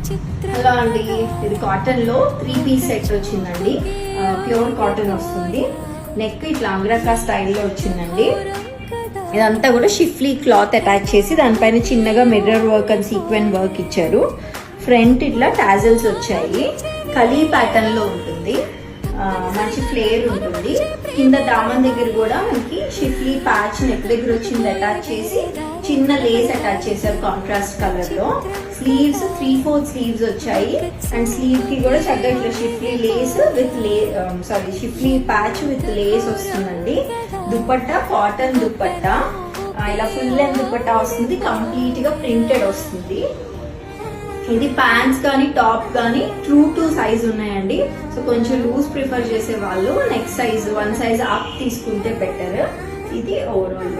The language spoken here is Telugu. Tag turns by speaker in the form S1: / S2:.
S1: హలో అండి, ఇది కాటన్ లో 3 పీస్ సెట్ వచ్చిందండి. ప్యూర్ కాటన్ వస్తుంది. నెక్ ఇట్లా అంగ్రకా స్టైల్లో వచ్చిందండి. ఇదంతా కూడా షిఫ్లీ క్లాత్ అటాచ్ చేసి దానిపైన చిన్నగా mirror work and sequin work ఇచ్చారు. ఫ్రంట్ ఇట్లా టాజల్స్ వచ్చాయి. కలీ ప్యాటర్న్ లో ఉంటుంది. మంచి ఫ్లేర్ ఉంటుంది. కింద దామన్ దగ్గర కూడా మనకి షిఫ్లీ ప్యాచ్ నెక్ దగ్గర వచ్చింది అటాచ్ చేసి చిన్న లేస్ అటాచ్ చేశారు కాంట్రాస్ట్ కలర్ లో. స్లీవ్స్ 3/4 స్లీవ్స్ వచ్చాయి. అండ్ స్లీవ్ కి కూడా చక్కగా ఇట్లా schiffli Lay's with schiffli patch with lace వస్తుందండి. దుపట్టా కాటన్ దుపట్టా, ఇలా ఫుల్ లెంత్ దుపట్టా వస్తుంది. కంప్లీట్ గా ప్రింటెడ్ వస్తుంది. ఇది ప్యాంట్స్ కానీ టాప్ కానీ 2 సైజ్ ఉన్నాయండి. సో కొంచెం లూజ్ ప్రిఫర్ చేసే వాళ్ళు నెక్స్ట్ సైజ్ 1 సైజ్ అప్ తీసుకుంటే బెటర్. ఇది ఓవరాల్.